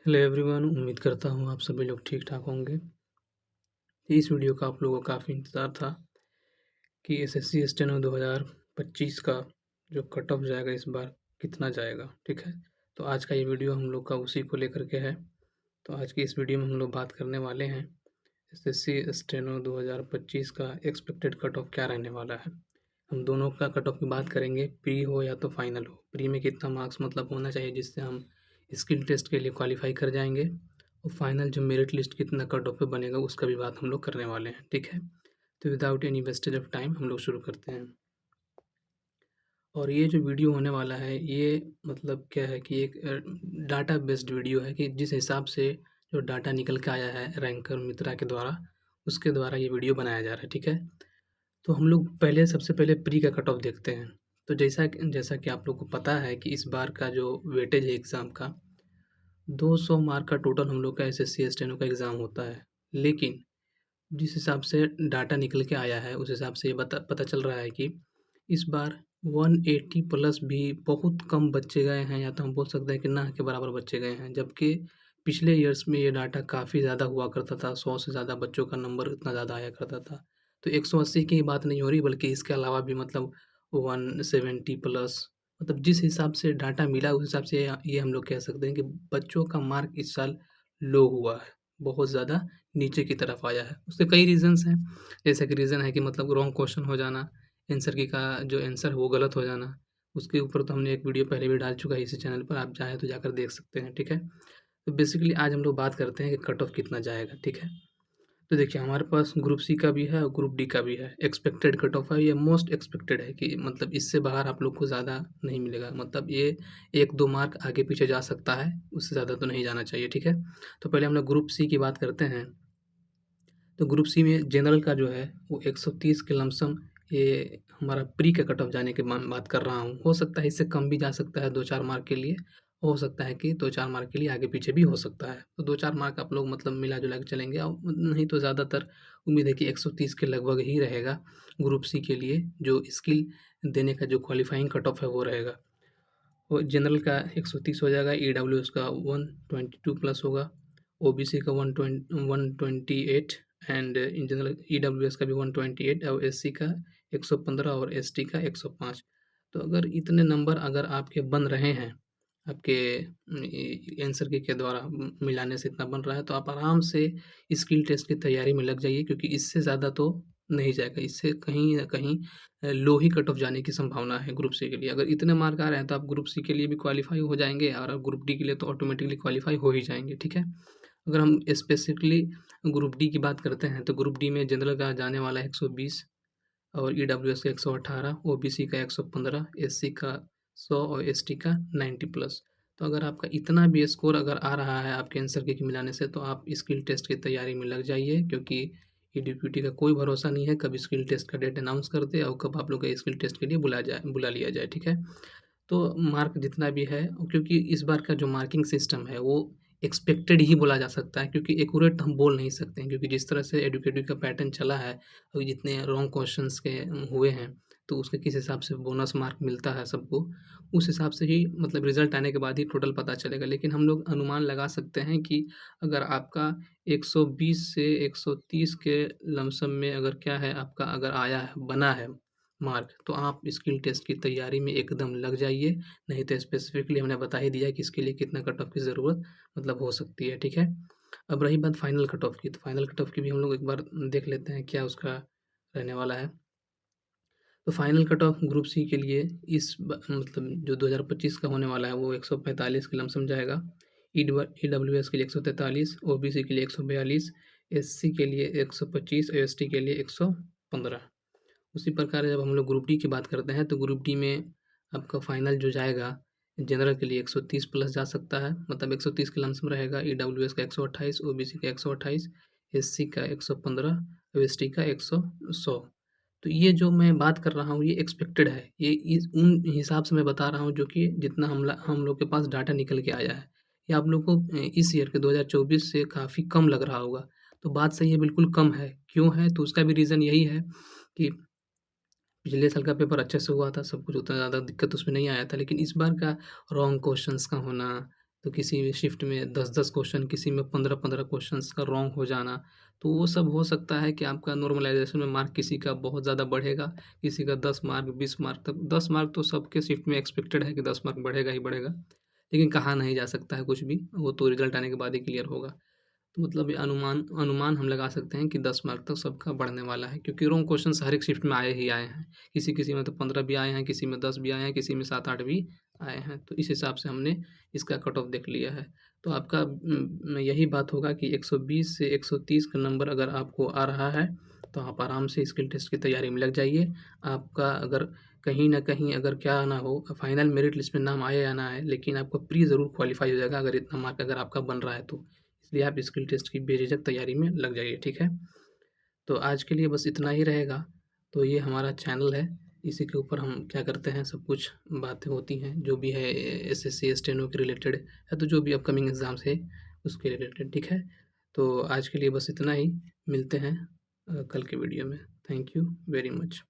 Hello everyone, उम्मीद करता हूँ आप सभी लोग ठीक ठाक होंगे। इस वीडियो का आप लोगों को काफ़ी इंतज़ार था कि एसएससी स्टेनो 2025 का जो कट ऑफ जाएगा इस बार कितना जाएगा, ठीक है। तो आज का ये वीडियो हम लोग का उसी को लेकर के है। तो आज की इस वीडियो में हम लोग बात करने वाले हैं एसएससी स्टेनो 2025 का एक्सपेक्टेड कट ऑफ क्या रहने वाला है। हम दोनों का कट ऑफ की बात करेंगे, प्री हो या तो फाइनल हो। प्री में कितना मार्क्स मतलब होना चाहिए जिससे हम स्किल टेस्ट के लिए क्वालिफाई कर जाएंगे, और फाइनल जो मेरिट लिस्ट कितना कट ऑफ पे बनेगा उसका भी बात हम लोग करने वाले हैं, ठीक है। तो without any wastage of time हम लोग शुरू करते हैं। और ये जो वीडियो होने वाला है ये मतलब क्या है कि एक डाटा बेस्ड वीडियो है कि जिस हिसाब से जो डाटा निकल के आया है रैंकर मित्रा के द्वारा, उसके द्वारा ये वीडियो बनाया जा रहा है, ठीक है। तो हम लोग पहले सबसे पहले प्री का कट ऑफ देखते हैं। तो जैसा जैसा कि आप लोग को पता है कि इस बार का जो वेटेज है एग्ज़ाम का 200 मार्क का टोटल हम लोग का एसएससी स्टेनो का एग्ज़ाम होता है। लेकिन जिस हिसाब से डाटा निकल के आया है उस हिसाब से ये पता चल रहा है कि इस बार 180 प्लस भी बहुत कम बच्चे गए हैं, या तो हम बोल सकते हैं कि ना के बराबर बच्चे गए हैं। जबकि पिछले ईयर्स में ये डाटा काफ़ी ज़्यादा हुआ करता था, 100 से ज़्यादा बच्चों का नंबर इतना ज़्यादा आया करता था। तो 180 की बात नहीं हो रही, बल्कि इसके अलावा भी मतलब 170 प्लस, मतलब जिस हिसाब से डाटा मिला उस हिसाब से ये हम लोग कह सकते हैं कि बच्चों का मार्क इस साल लो हुआ है, बहुत ज़्यादा नीचे की तरफ आया है। उसके कई रीज़न्स हैं, जैसे कि रीज़न है कि मतलब रॉन्ग क्वेश्चन हो जाना, आंसर की का जो आंसर है वो गलत हो जाना। उसके ऊपर तो हमने एक वीडियो पहले भी डाल चुका है इसी चैनल पर, आप चाहें तो जाकर देख सकते हैं, ठीक है। तो बेसिकली आज हम लोग बात करते हैं कि कट ऑफ कितना जाएगा, ठीक है। तो देखिए हमारे पास ग्रुप सी का भी है और ग्रुप डी का भी है। एक्सपेक्टेड कट ऑफ है, ये मोस्ट एक्सपेक्टेड है कि मतलब इससे बाहर आप लोग को ज़्यादा नहीं मिलेगा। मतलब ये 1-2 मार्क आगे पीछे जा सकता है, उससे ज़्यादा तो नहीं जाना चाहिए, ठीक है। तो पहले हम लोग ग्रुप सी की बात करते हैं। तो ग्रुप सी में जनरल का जो है वो 130 के लमसम, ये हमारा प्री का कट ऑफ जाने की बात कर रहा हूँ। हो सकता है इससे कम भी जा सकता है 2-4 मार्क के लिए, हो सकता है कि 2-4 मार्क के लिए आगे पीछे भी हो सकता है। तो 2-4 मार्क आप लोग मतलब मिला-जुला के चलेंगे, और नहीं तो ज़्यादातर उम्मीद है कि 130 के लगभग ही रहेगा ग्रुप सी के लिए, जो स्किल देने का जो क्वालीफाइंग कट ऑफ है वो रहेगा। और जनरल का 130 हो जाएगा, ईडब्ल्यूएस का 122 प्लस होगा, ओबीसी का 128, एंड इन जनरल ईडब्ल्यूएस का भी 128, और एससी का 115 और एसटी का 105। तो अगर इतने नंबर अगर आपके बन रहे हैं, आपके आंसर के द्वारा मिलाने से इतना बन रहा है, तो आप आराम से स्किल टेस्ट की तैयारी में लग जाइए, क्योंकि इससे ज़्यादा तो नहीं जाएगा। इससे कहीं न कहीं लो ही कट ऑफ जाने की संभावना है ग्रुप सी के लिए। अगर इतने मार्क आ रहे हैं तो आप ग्रुप सी के लिए भी क्वालीफाई हो जाएँगे, और ग्रुप डी के लिए तो ऑटोमेटिकली क्वालीफाई हो ही जाएँगे, ठीक है। अगर हम स्पेसिफिकली ग्रुप डी की बात करते हैं तो ग्रुप डी में जनरल का जाने वाला है 120, और ईडब्ल्यूएस का 118, ओबीसी का 115, एससी का 100 और एसटी का 90 प्लस। तो अगर आपका इतना भी स्कोर अगर आ रहा है आपके आंसर के मिलाने से, तो आप स्किल टेस्ट की तैयारी में लग जाइए, क्योंकि ये ड्यूटी का कोई भरोसा नहीं है कब स्किल टेस्ट का डेट अनाउंस कर दे और कब आप लोग का स्किल टेस्ट के लिए बुला लिया जाए, ठीक है। तो मार्क जितना भी है, क्योंकि इस बार का जो मार्किंग सिस्टम है वो एक्सपेक्टेड ही बोला जा सकता है, क्योंकि एक्यूरेट हम बोल नहीं सकते हैं, क्योंकि जिस तरह से एडुकेटिव का पैटर्न चला है और जितने रॉन्ग क्वेश्चंस के हुए हैं, तो उसके किस हिसाब से बोनस मार्क मिलता है सबको, उस हिसाब से ही मतलब रिजल्ट आने के बाद ही टोटल पता चलेगा। लेकिन हम लोग अनुमान लगा सकते हैं कि अगर आपका 120 से 130 के लमसम में अगर क्या है आपका अगर आया है, बना है मार्क, तो आप स्किल टेस्ट की तैयारी में एकदम लग जाइए। नहीं तो स्पेसिफिकली हमने बता ही दिया कि इसके लिए कितना कट ऑफ की ज़रूरत मतलब हो सकती है, ठीक है। अब रही बात फाइनल कट ऑफ की, तो फाइनल कट ऑफ की भी हम लोग एक बार देख लेते हैं क्या उसका रहने वाला है। तो final cut off group C के लिए मतलब जो 2025 का होने वाला है वो 145 के लमसम जाएगा। ईडब्ल्यूएस के लिए 143, ओबीसी के लिए 142, एससी के लिए 125 और एसटी के लिए 115। उसी प्रकार जब हम लोग ग्रुप डी की बात करते हैं तो ग्रुप डी में आपका फाइनल जो जाएगा जनरल के लिए 130 प्लस जा सकता है, मतलब 130 के लमसम रहेगा। ईडब्ल्यूएस का 128, ओबीसी का 128, एससी का 115 और एसटी का 100। तो ये जो मैं बात कर रहा हूँ ये एक्सपेक्टेड है, ये इस उन हिसाब से मैं बता रहा हूँ जो कि जितना हम लोग के पास डाटा निकल के आया है। ये आप लोग को इस ईयर के 2024 से काफ़ी कम लग रहा होगा। तो बात सही है, बिल्कुल कम है। क्यों है? तो उसका भी रीज़न यही है कि पिछले साल का पेपर अच्छे से हुआ था, सब कुछ उतना ज़्यादा दिक्कत उसमें नहीं आया था, लेकिन इस बार का रॉन्ग क्वेश्चंस का होना, तो किसी भी शिफ्ट में 10-10 क्वेश्चन, किसी में 15-15 क्वेश्चंस का रॉन्ग हो जाना, तो वो सब हो सकता है कि आपका नॉर्मलाइज़ेशन में मार्क किसी का बहुत ज़्यादा बढ़ेगा, किसी का 10 मार्क, 20 मार्क तक। 10 मार्क तो सबके शिफ्ट में एक्सपेक्टेड है कि 10 मार्क बढ़ेगा ही बढ़ेगा, लेकिन कहा नहीं जा सकता है कुछ भी, वो तो रिज़ल्ट आने के बाद ही क्लियर होगा। तो मतलब ये अनुमान अनुमान हम लगा सकते हैं कि 10 मार्क तक सबका बढ़ने वाला है, क्योंकि रॉन्ग क्वेश्चंस हर एक शिफ्ट में आए ही आए हैं। किसी-किसी में तो 15 भी आए हैं, किसी में 10 भी आए हैं, किसी में 7-8 भी आए हैं। तो इस हिसाब से हमने इसका कट ऑफ देख लिया है। तो आपका यही बात होगा कि 120 से 130 का नंबर अगर आपको आ रहा है, तो आप आराम से स्किल टेस्ट की तैयारी में लग जाइए। आपका अगर कहीं न कहीं अगर क्या ना हो, फाइनल मेरिट लिस्ट में नाम आए या ना आए, लेकिन आपका प्री ज़रूर क्वालीफाई हो जाएगा अगर इतना मार्क अगर आपका बन रहा है तो। इसलिए आप स्किल टेस्ट की बेझिझक तैयारी में लग जाइए, ठीक है? तो आज के लिए बस इतना ही रहेगा। तो ये हमारा चैनल है, इसी के ऊपर हम क्या करते हैं, सब कुछ बातें होती हैं, जो भी है एसएससी, स्टेनो के रिलेटेड या तो जो भी अपकमिंग एग्ज़ाम्स है, उसके रिलेटेड, ठीक है? तो आज के लिए बस इतना ही, मिलते हैं कल के वीडियो में। Thank you very much.